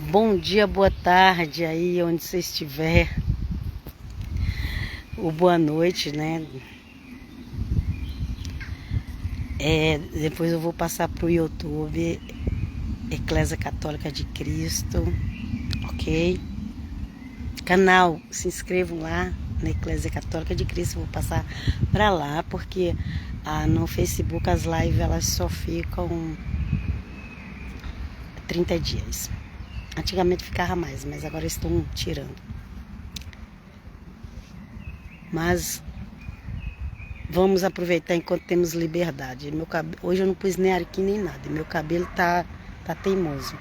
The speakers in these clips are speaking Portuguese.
Bom dia, boa tarde aí onde você estiver. Ou boa noite, né? Depois eu vou passar pro YouTube, Eclésia Católica de Cristo, ok? Canal, se inscrevam lá na Eclésia Católica de Cristo. Eu vou passar para lá porque no Facebook as lives elas só ficam 30 dias. Antigamente ficava mais, mas agora estão tirando. Mas vamos aproveitar enquanto temos liberdade. Hoje eu não pus nem arqui nem nada. Meu cabelo tá teimoso.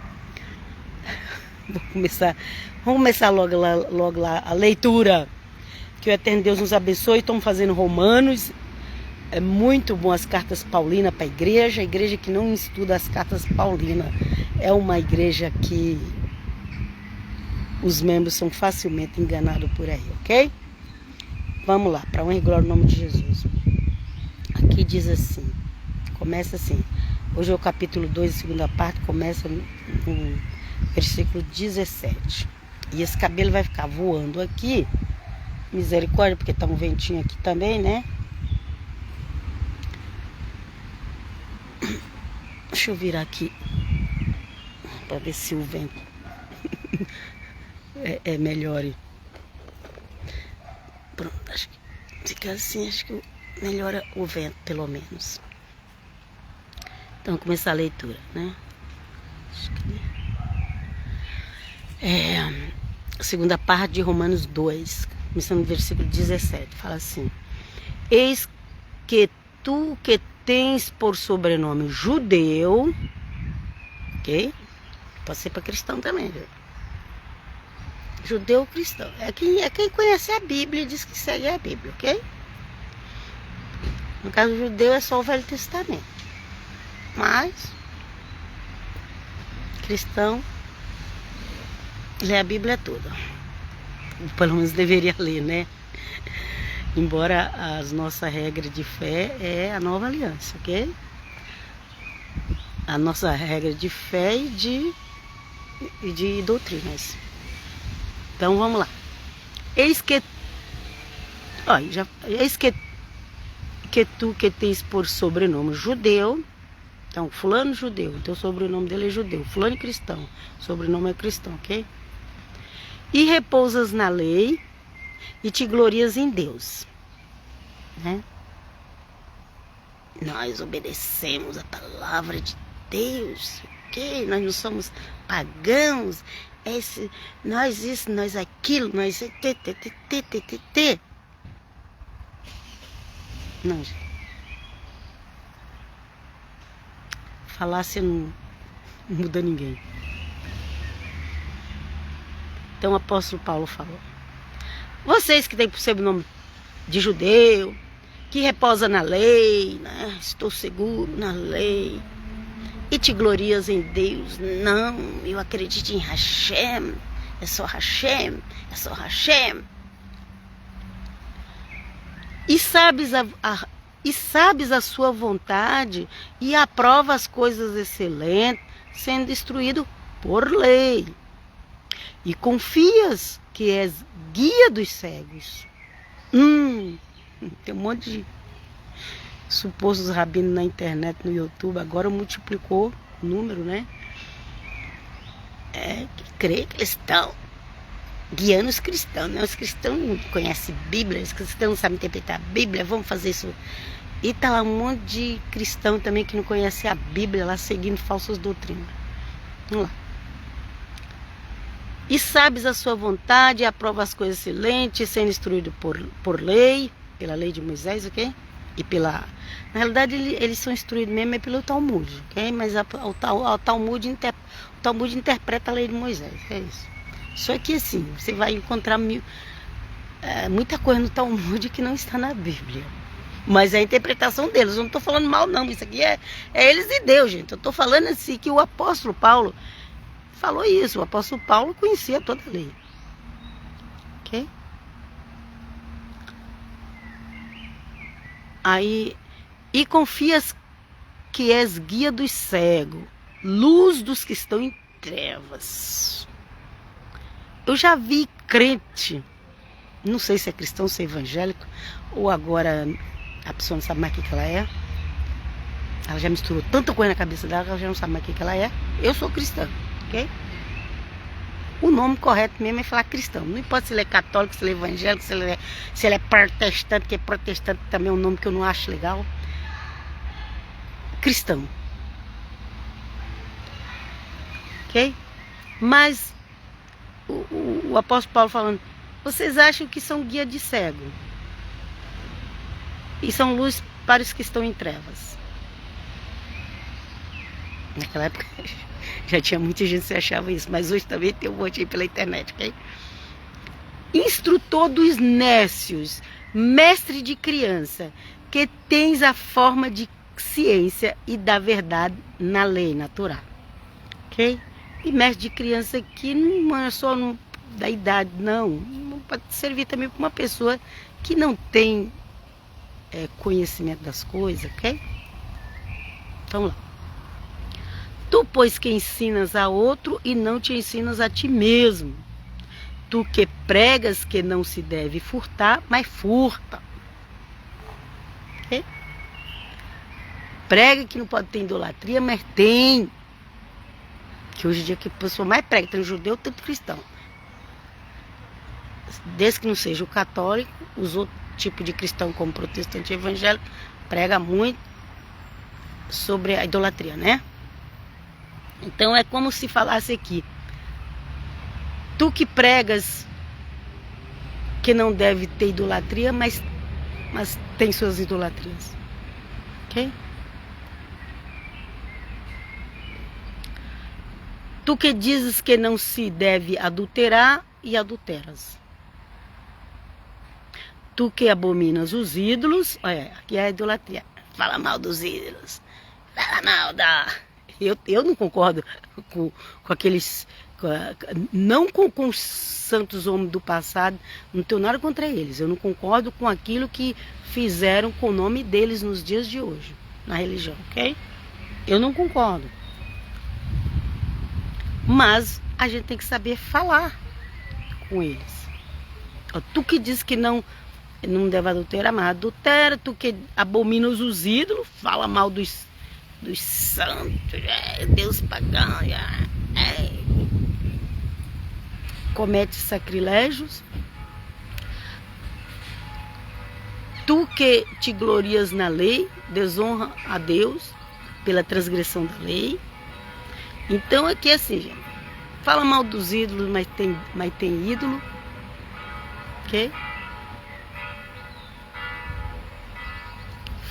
Vamos começar logo lá a leitura. Que o Eterno Deus nos abençoe. Estamos fazendo Romanos. É muito bom as cartas paulinas para a igreja. A igreja que não estuda as cartas paulinas é uma igreja que os membros são facilmente enganados por aí, ok? Vamos lá, para honra e glória no nome de Jesus. Aqui diz assim, começa assim. Hoje é o capítulo 2, segunda parte, começa no versículo 17. E esse cabelo vai ficar voando aqui. Misericórdia, porque tá um ventinho aqui também, né? Deixa eu virar aqui para ver se o vento é melhor. Pronto, acho que fica assim, acho que melhora o vento, pelo menos. Então, começar a leitura, né? Segunda parte de Romanos 2, começando no versículo 17, fala assim: Eis que tu que tens por sobrenome judeu, ok? Pode ser para cristão também, viu? Judeu ou cristão. É quem conhece a Bíblia e diz que segue a Bíblia, ok? No caso, judeu é só o Velho Testamento. Mas, cristão, lê a Bíblia toda. Pelo menos deveria ler, né? Embora as nossas regras de fé é a nova aliança, ok? A nossa regra de fé e de doutrinas. Então vamos lá. Eis que tu que tens por sobrenome judeu. Então, fulano judeu, então o sobrenome dele é judeu. Fulano cristão, sobrenome é cristão, ok? E repousas na lei e te glorias em Deus, né? Nós obedecemos a palavra de Deus, ok? Nós não somos pagãos. Nós isso, nós aquilo, nós... Não, gente. Falácia não muda ninguém. Então o apóstolo Paulo falou: vocês que têm por sobrenome de judeu, que reposa na lei, né? Estou seguro na lei, e te glorias em Deus. Não, eu acredito em Hashem. É só Hashem, é só Hashem. E sabes a sua vontade e aprova as coisas excelentes, sendo instruído por lei. E confias que és guia dos cegos. Tem um monte de supostos rabinos na internet, no YouTube. Agora multiplicou o número, né? Que crê que eles estão guiando os cristãos, né? Os cristãos não conhecem Bíblia, os cristãos não sabem interpretar a Bíblia, vamos fazer isso. E tá lá um monte de cristão também que não conhece a Bíblia, lá seguindo falsas doutrinas. Vamos lá. E sabes a sua vontade, e aprova as coisas excelentes, sendo instruído por lei, pela lei de Moisés, ok? E pela... Na realidade, eles são instruídos mesmo pelo Talmud, ok? Mas o Talmud interpreta a lei de Moisés, é isso. Só que assim, você vai encontrar muita coisa no Talmud que não está na Bíblia. Mas é a interpretação deles. Eu não estou falando mal, não. Isso aqui é eles e Deus, gente. Eu estou falando assim que o apóstolo Paulo falou isso. O apóstolo Paulo conhecia toda a lei. Ok? Aí, e confias que és guia dos cegos, luz dos que estão em trevas. Eu já vi crente, não sei se é cristão, se é evangélico, ou agora a pessoa não sabe mais o que ela é. Ela já misturou tanta coisa na cabeça dela que ela já não sabe mais o que ela é. Eu sou cristã, ok? O nome correto mesmo é falar cristão. Não importa se ele é católico, se ele é evangélico, se ele é protestante, que protestante também é um nome que eu não acho legal. Cristão. Ok? Mas o apóstolo Paulo falando, vocês acham que são guia de cego e são luz para os que estão em trevas. Naquela época já tinha muita gente que achava isso, mas hoje também tem um monte aí pela internet, ok? Instrutor dos nécios, mestre de criança, que tens a forma de ciência e da verdade na lei natural, ok? E mestre de criança aqui não é só da idade, não pode servir também para uma pessoa que não tem conhecimento das coisas, ok? Vamos lá. Tu, pois, que ensinas a outro e não te ensinas a ti mesmo. Tu que pregas que não se deve furtar, mas furta. Okay? Prega que não pode ter idolatria, mas tem. Que hoje em dia que a pessoa mais prega, tanto judeu, tanto cristão. Desde que não seja o católico, os outros tipos de cristão, como protestante e evangélico, prega muito sobre a idolatria, né? Então é como se falasse aqui, tu que pregas que não deve ter idolatria, mas tem suas idolatrias, ok? Tu que dizes que não se deve adulterar e adulteras. Tu que abominas os ídolos, olha, aqui é a idolatria, fala mal dos ídolos, fala mal da... Eu não concordo com aqueles... Não com os santos homens do passado, não tenho nada contra eles. Eu não concordo com aquilo que fizeram com o nome deles nos dias de hoje, na religião, ok? Eu não concordo. Mas a gente tem que saber falar com eles. Tu que diz que não deve adulterar, mas adultera. Tu que abomina os ídolos, fala mal dos santos, Deus pagão, comete sacrilégios. Tu que te glorias na lei, desonra a Deus pela transgressão da lei. Então aqui é assim, gente, fala mal dos ídolos, mas tem ídolo, ok?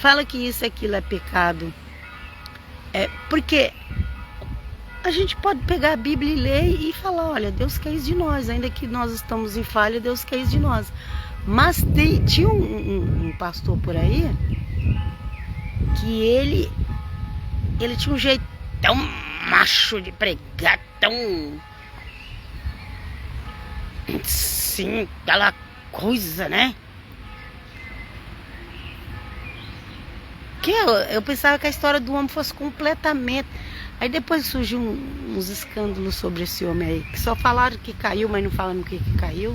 Fala que isso e aquilo é pecado. Porque a gente pode pegar a Bíblia e ler e falar, olha, Deus quer isso de nós, ainda que nós estamos em falha, Deus quer isso de nós. Mas tinha um pastor por aí que ele tinha um jeito tão macho de pregar, tão... sim, aquela coisa, né? Que eu pensava que a história do homem fosse completamente... Aí depois surgiu uns escândalos sobre esse homem aí, que só falaram que caiu, mas não falaram o que caiu.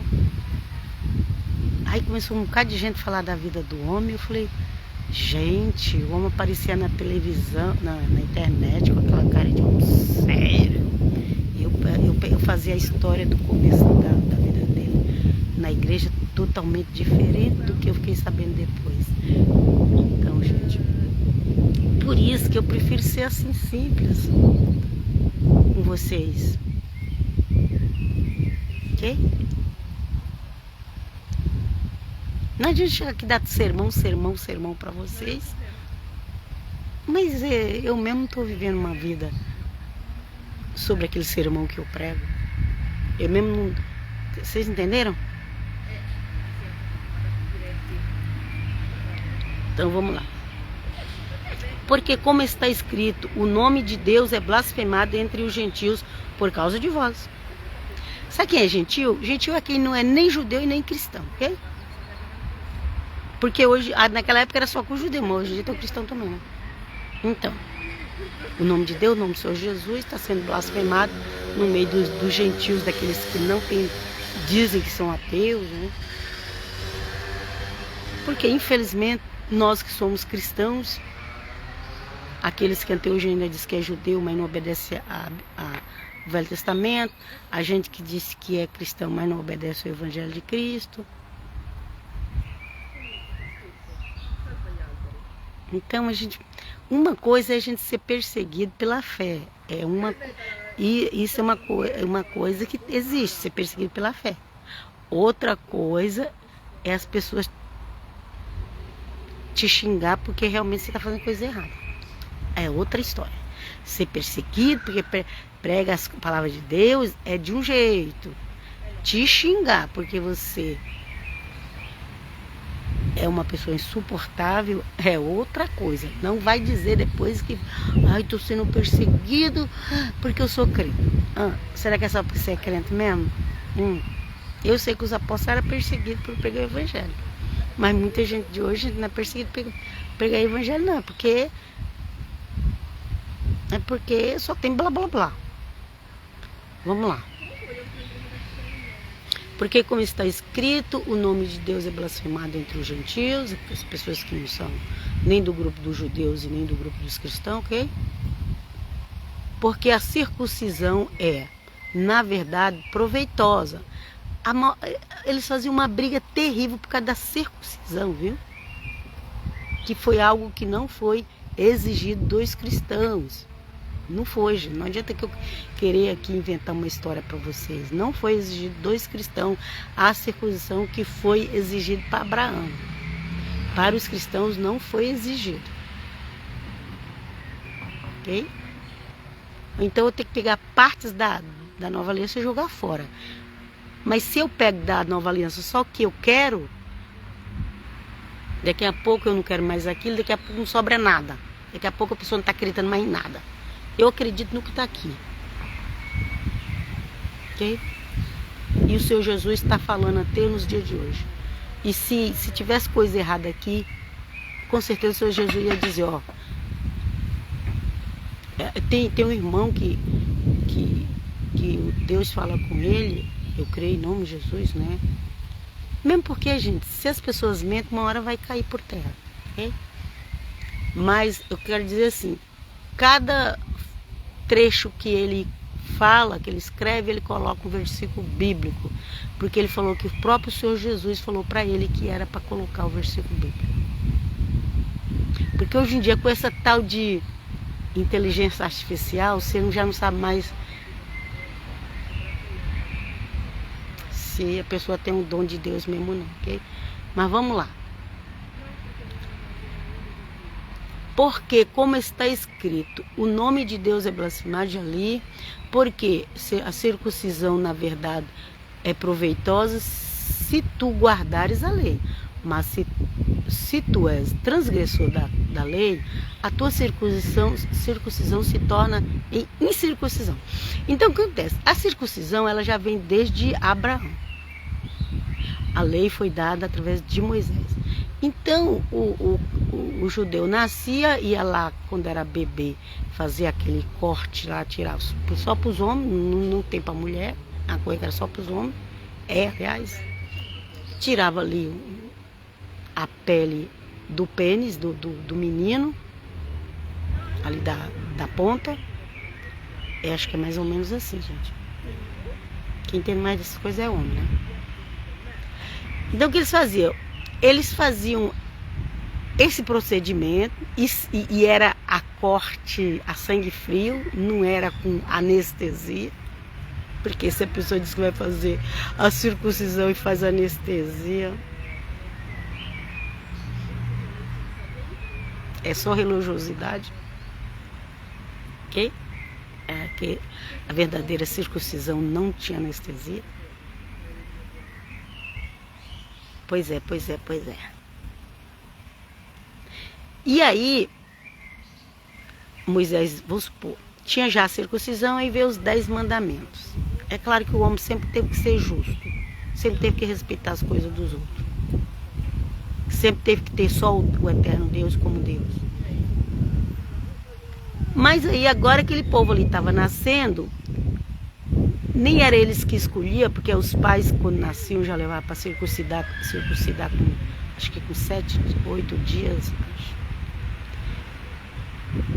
Aí começou um bocado de gente a falar da vida do homem. Eu falei, gente, o homem aparecia na televisão, na internet, com aquela cara de homem sério. Eu fazia a história do começo da vida dele na igreja totalmente diferente do que eu fiquei sabendo depois. Então, gente, por isso que eu prefiro ser assim simples com vocês, ok? Não adianta chegar aqui dar sermão para vocês, mas eu mesmo não estou vivendo uma vida sobre aquele sermão que eu prego. Eu mesmo não... Vocês entenderam? Então vamos lá. Porque como está escrito, o nome de Deus é blasfemado entre os gentios por causa de vós. Sabe quem é gentil? Gentil é quem não é nem judeu e nem cristão, ok? Porque hoje, naquela época era só com o judeu, mas hoje em dia tem o cristão também, né? Então, o nome de Deus, o nome do Senhor Jesus está sendo blasfemado no meio dos gentios, daqueles que não tem, dizem que são ateus, né? Porque, infelizmente, nós que somos cristãos, aqueles que até hoje ainda diz que é judeu, mas não obedece ao Velho Testamento, a gente que diz que é cristão, mas não obedece ao Evangelho de Cristo. Então, uma coisa é a gente ser perseguido pela fé. E isso é uma coisa que existe, ser perseguido pela fé. Outra coisa é as pessoas te xingar porque realmente você está fazendo coisa errada. É outra história. Ser perseguido porque prega as palavras de Deus é de um jeito. Te xingar porque você é uma pessoa insuportável é outra coisa. Não vai dizer depois que estou sendo perseguido porque eu sou crente. Será que é só porque você é crente mesmo? Eu sei que os apóstolos eram perseguidos por pregar o evangelho. Mas muita gente de hoje não é perseguida por pregar o evangelho, não. É porque só tem blá blá blá. Vamos lá. Porque, como está escrito, o nome de Deus é blasfemado entre os gentios, as pessoas que não são nem do grupo dos judeus e nem do grupo dos cristãos, ok? Porque a circuncisão é, na verdade, proveitosa. Eles faziam uma briga terrível por causa da circuncisão, viu? Que foi algo que não foi exigido dos cristãos. Não foi, gente. Não adianta que eu querer aqui inventar uma história para vocês. Não foi exigido dos cristãos a circuncisão que foi exigido para Abraão. Para os cristãos não foi exigido. Ok? Então eu tenho que pegar partes da nova aliança e jogar fora. Mas se eu pego da nova aliança só o que eu quero, daqui a pouco eu não quero mais aquilo, daqui a pouco não sobra nada. Daqui a pouco a pessoa não está acreditando mais em nada. Eu acredito no que está aqui. Ok? E o Senhor Jesus está falando até nos dias de hoje. E se tivesse coisa errada aqui, com certeza o Senhor Jesus ia dizer, tem um irmão que Deus fala com ele, eu creio em nome de Jesus, né? Mesmo porque, gente, se as pessoas mentem, uma hora vai cair por terra, ok? Mas eu quero dizer assim, cada trecho que ele fala, que ele escreve, ele coloca um versículo bíblico, porque ele falou que o próprio Senhor Jesus falou para ele que era para colocar o versículo bíblico. Porque hoje em dia, com essa tal de inteligência artificial, você já não sabe mais se a pessoa tem um dom de Deus mesmo ou não, ok? Mas vamos lá. Porque, como está escrito, o nome de Deus é blasfemado ali, porque a circuncisão, na verdade, é proveitosa se tu guardares a lei. Mas se tu és transgressor da lei, a tua circuncisão se torna em incircuncisão. Então, o que acontece? A circuncisão ela já vem desde Abraão. A lei foi dada através de Moisés. Então, o judeu nascia, ia lá, quando era bebê, fazia aquele corte lá, tirava só para os homens, não tem para mulher, a coisa era só para os homens, aliás, tirava ali a pele do pênis do menino, ali da ponta, acho que é mais ou menos assim, gente. Quem entende mais dessas coisas é homem, né? Então, o que eles faziam? Eles faziam esse procedimento e era a corte a sangue frio, não era com anestesia, porque se a pessoa diz que vai fazer a circuncisão e faz anestesia, é só religiosidade, ok? Que a verdadeira circuncisão não tinha anestesia. Pois é. E aí, Moisés, vamos supor, tinha já a circuncisão e veio os 10 mandamentos. É claro que o homem sempre teve que ser justo, sempre teve que respeitar as coisas dos outros. Sempre teve que ter só o eterno Deus como Deus. Mas aí agora aquele povo ali estava nascendo, nem era eles que escolhiam, porque os pais, quando nasciam, já levavam para circuncidar com, acho que com 7, 8 dias.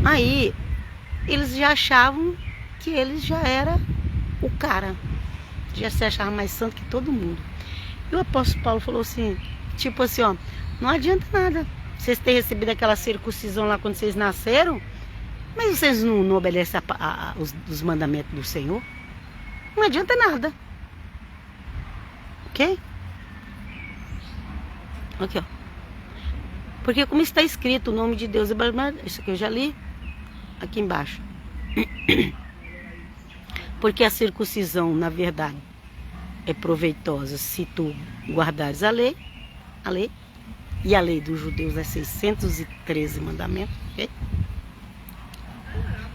Aí, eles já achavam que eles já era o cara. Já se achava mais santo que todo mundo. E o apóstolo Paulo falou assim, tipo assim, ó, não adianta nada vocês terem recebido aquela circuncisão lá quando vocês nasceram, mas vocês não obedecem os mandamentos do Senhor. Não adianta nada. Ok? Aqui, ó. Porque como está escrito, o nome de Deus é... Isso aqui eu já li. Aqui embaixo. Porque a circuncisão, na verdade, é proveitosa se tu guardares a lei, e a lei dos judeus é 613 mandamentos, ok?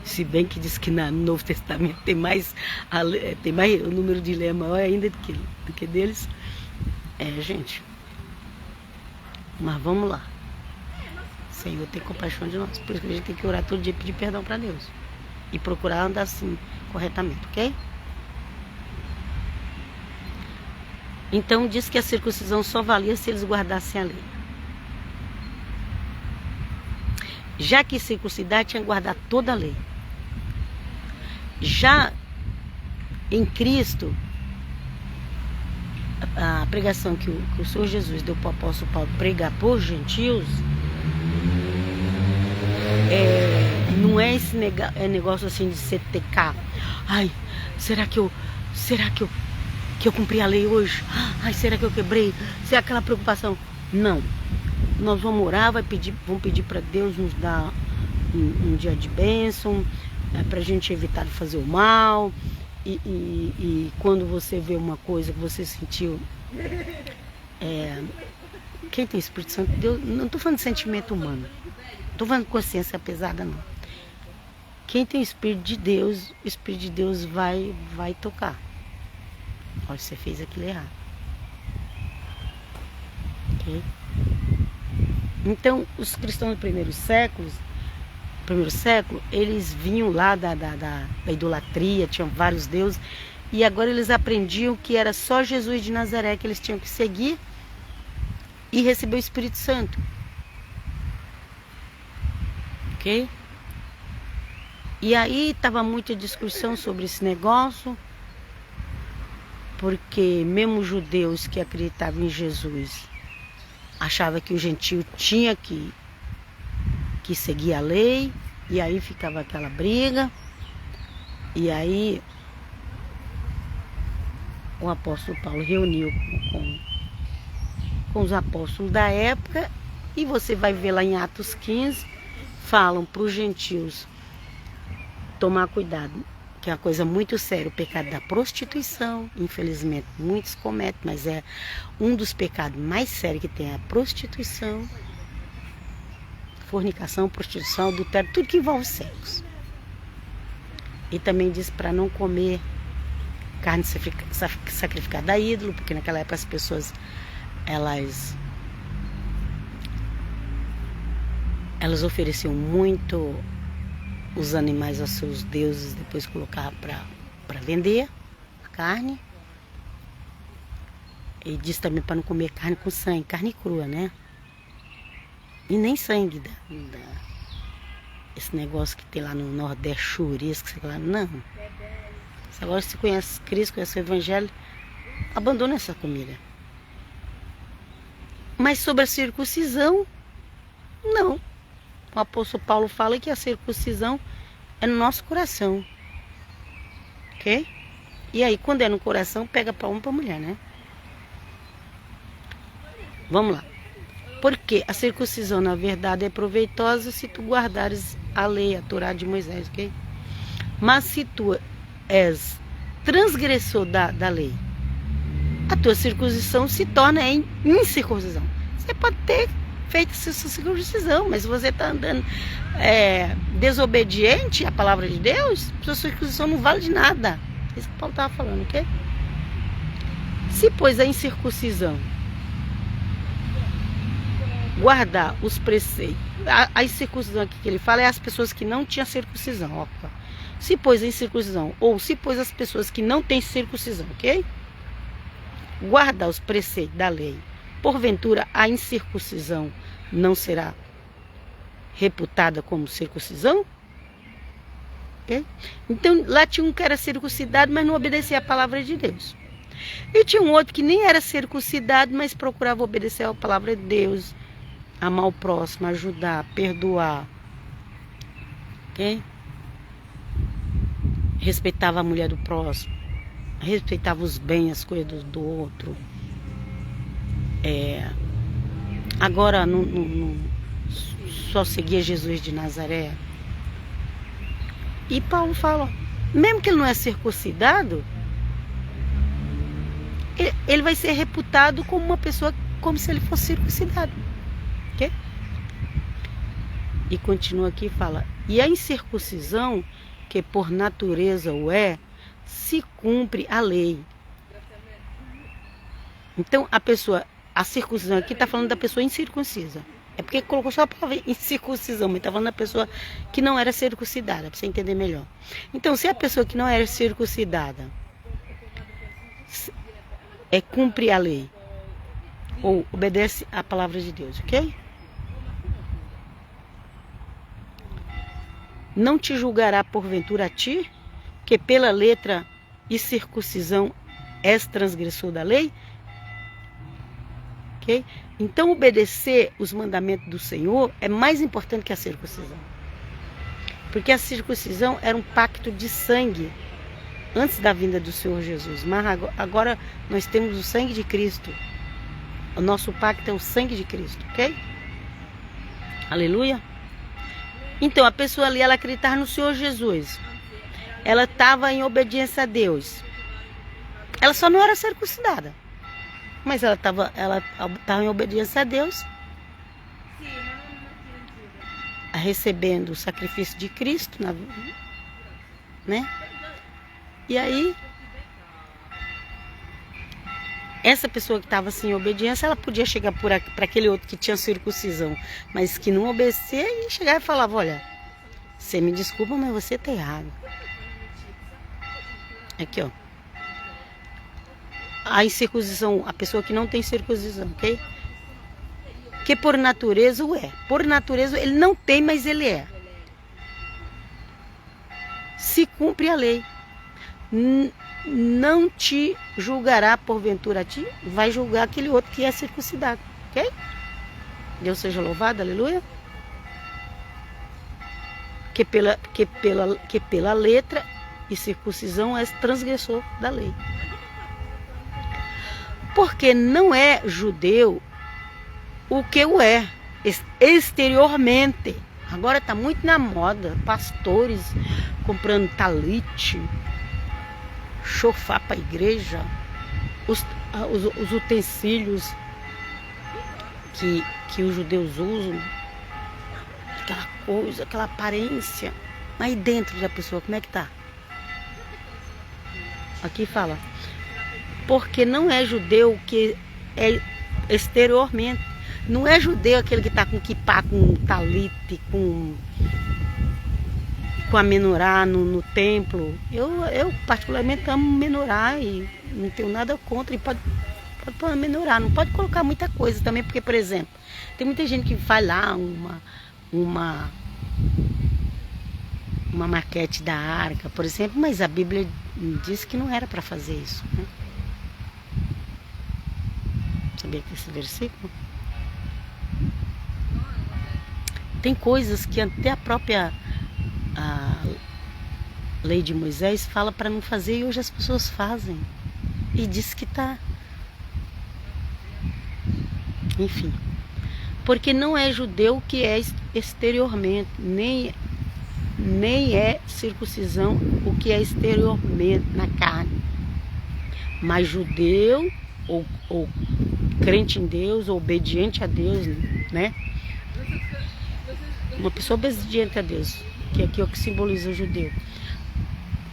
Se bem que diz que no Novo Testamento tem mais o número de lei é maior ainda do que deles. Gente. Mas vamos lá. O Senhor tem compaixão de nós. Por isso que a gente tem que orar todo dia e pedir perdão para Deus. E procurar andar assim, corretamente, ok? Então diz que a circuncisão só valia se eles guardassem a lei. Já que circuncidar tinha que guardar toda a lei. Já em Cristo, a pregação que o Senhor Jesus deu para o apóstolo Paulo pregar por gentios, não é esse negócio assim de CTK. Ai, será que eu cumpri a lei hoje? Ai, será que eu quebrei? Será aquela preocupação? Não. Nós vamos orar, vamos pedir para Deus nos dar um dia de bênção, para a gente evitar de fazer o mal. E quando você vê uma coisa que você sentiu, quem tem Espírito Santo de Deus, não estou falando de sentimento humano, não estou falando de consciência pesada, não. Quem tem Espírito de Deus, o Espírito de Deus vai tocar. Olha, você fez aquilo errado. Ok? Então, os cristãos do primeiro século, eles vinham lá da idolatria, tinham vários deuses, e agora eles aprendiam que era só Jesus de Nazaré que eles tinham que seguir e receber o Espírito Santo. Ok? E aí estava muita discussão sobre esse negócio, porque mesmo os judeus que acreditavam em Jesus achavam que o gentio tinha que seguir a lei, e aí ficava aquela briga. E aí o apóstolo Paulo reuniu com os apóstolos da época, e você vai ver lá em Atos 15, falam para os gentios tomar cuidado, que é uma coisa muito séria, o pecado da prostituição. Infelizmente muitos cometem, mas é um dos pecados mais sérios que tem, a prostituição, fornicação, prostituição, adultério, tudo que envolve sexo. E também diz para não comer carne sacrificada a ídolo, porque naquela época as pessoas elas ofereciam muito os animais aos seus deuses, depois colocavam para vender a carne. E diz também para não comer carne com sangue, carne crua, né? E nem sangue esse negócio que tem lá no Nordeste, churisco, sei lá, não. Agora se conhece Cristo, conhece o Evangelho, abandona essa comida. Mas sobre a circuncisão, não. O apóstolo Paulo fala que a circuncisão é no nosso coração. Ok? E aí, quando é no coração, pega para homem e para mulher, né? Vamos lá. Porque a circuncisão, na verdade, é proveitosa se tu guardares a lei, a Torá de Moisés, ok? Mas se tu és transgressor da lei, a tua circuncisão se torna em incircuncisão. Você pode ter feito essa circuncisão, mas se você está andando desobediente à palavra de Deus, sua circuncisão não vale de nada. É isso que Paulo estava falando, ok? Se, pois, a incircuncisão guardar os preceitos, a circuncisão aqui que ele fala é as pessoas que não tinham circuncisão, ó. se pôs em circuncisão, ou se pôs as pessoas que não têm circuncisão, ok? Guardar os preceitos da lei, porventura a incircuncisão não será reputada como circuncisão? Okay? Então, lá tinha um que era circuncidado, mas não obedecia a palavra de Deus. E tinha um outro que nem era circuncidado, mas procurava obedecer a palavra de Deus, amar o próximo, ajudar, perdoar. Okay? Respeitava a mulher do próximo, respeitava os bens, as coisas do outro. Agora só seguia Jesus de Nazaré. E Paulo fala, mesmo que ele não é circuncidado, ele vai ser reputado como uma pessoa, como se ele fosse circuncidado. Okay? E continua aqui e fala, e a incircuncisão, que por natureza o é, se cumpre a lei. Então a circuncisão aqui está falando da pessoa incircuncisa. É porque colocou só a palavra incircuncisão, mas está falando da pessoa que não era circuncidada, para você entender melhor. Então, se a pessoa que não era circuncidada cumpre a lei, ou obedece a palavra de Deus, ok? Não te julgará porventura a ti, que pela letra e circuncisão és transgressor da lei? Ok? Então, obedecer os mandamentos do Senhor é mais importante que a circuncisão. Porque a circuncisão era um pacto de sangue antes da vinda do Senhor Jesus. Mas agora nós temos o sangue de Cristo. O nosso pacto é o sangue de Cristo, ok? Aleluia. Então, a pessoa ali, ela acreditava no Senhor Jesus. Ela estava em obediência a Deus. Ela só não era circuncidada. Mas ela estava em obediência a Deus, recebendo o sacrifício de Cristo, né? E aí, essa pessoa que estava sem obediência, ela podia chegar para aquele outro que tinha circuncisão, mas que não obedecia, e chegar e falava, olha, você me desculpa, mas você está errado. Aqui, ó. A incircuncisão, a pessoa que não tem circuncisão, ok? Que por natureza o é. Por natureza ele não tem, mas ele é. Se cumpre a lei. Não te julgará porventura a ti, vai julgar aquele outro que é circuncidado, ok? Deus seja louvado, aleluia. Que pela letra e circuncisão és transgressor da lei. Porque não é judeu o que o é exteriormente. Agora está muito na moda, pastores comprando talite, chofar para a igreja, os utensílios que os judeus usam, aquela coisa, aquela aparência. Aí dentro da pessoa, como é que tá? Aqui fala, porque não é judeu que é exteriormente. Não é judeu aquele que está com kippá, com talite, com a menorá no templo. Eu particularmente amo menorá e não tenho nada contra. E pode pôr menorá, não pode colocar muita coisa também, porque, por exemplo, tem muita gente que faz lá uma maquete da arca, por exemplo, mas a Bíblia diz que não era para fazer isso, né? Sabia que esse versículo? Tem coisas que até a própria lei de Moisés fala para não fazer e hoje as pessoas fazem. E diz que tá. Enfim. Porque não é judeu que é exteriormente, nem é circuncisão o que é exteriormente na carne. Mas judeu ou crente em Deus, ou obediente a Deus, né? Uma pessoa obediente a Deus, que aqui é o que simboliza o judeu.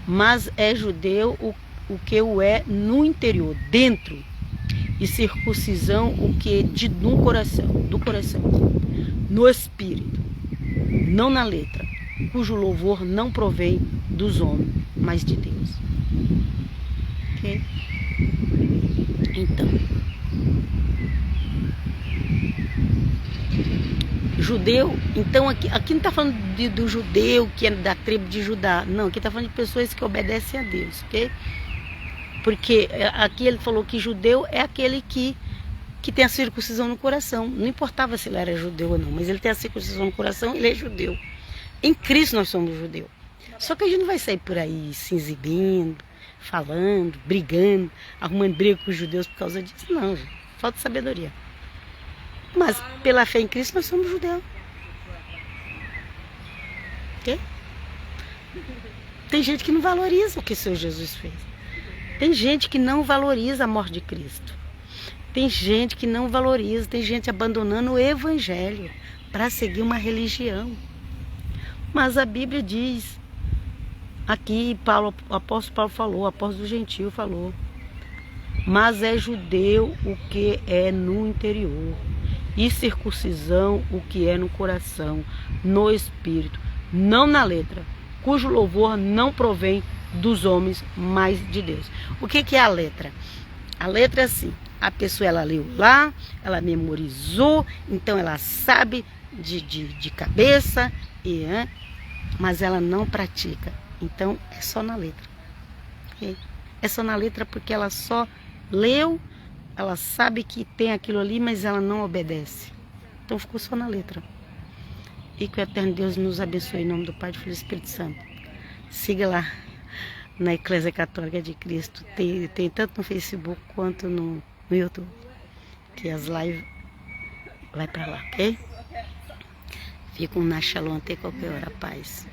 Mas é judeu o que o é no interior, dentro. E circuncisão o que é do coração, no espírito, não na letra, cujo louvor não provém dos homens, mas de Deus. Ok? Então, judeu, então aqui não está falando do judeu que é da tribo de Judá, não, aqui está falando de pessoas que obedecem a Deus, ok? Porque aqui ele falou que judeu é aquele que tem a circuncisão no coração, não importava se ele era judeu ou não, mas ele tem a circuncisão no coração, ele é judeu. Em Cristo nós somos judeu. Só que a gente não vai sair por aí se exibindo, falando, brigando, arrumando briga com os judeus por causa disso, não, gente. Falta de sabedoria. Mas pela fé em Cristo nós somos judeus. Ok? Tem gente que não valoriza o que o Senhor Jesus fez. Tem gente que não valoriza a morte de Cristo. Tem gente que não valoriza, tem gente abandonando o evangelho para seguir uma religião. Mas a Bíblia diz, aqui o apóstolo Paulo falou, o apóstolo gentil falou, mas é judeu o que é no interior, e circuncisão o que é no coração, no espírito, não na letra, cujo louvor não provém dos homens, mas de Deus. O que é a letra? A letra é assim, a pessoa ela leu lá, ela memorizou, então ela sabe de cabeça, mas ela não pratica. Então é só na letra. Okay? É só na letra porque ela só leu, ela sabe que tem aquilo ali, mas ela não obedece. Então ficou só na letra. E que o Eterno Deus nos abençoe em nome do Pai, do Filho e do Espírito Santo. Siga lá na Eclésia Católica de Cristo. Tem tanto no Facebook quanto no YouTube. Que as lives vai para lá, ok? Fico na Shalom até qualquer hora, paz.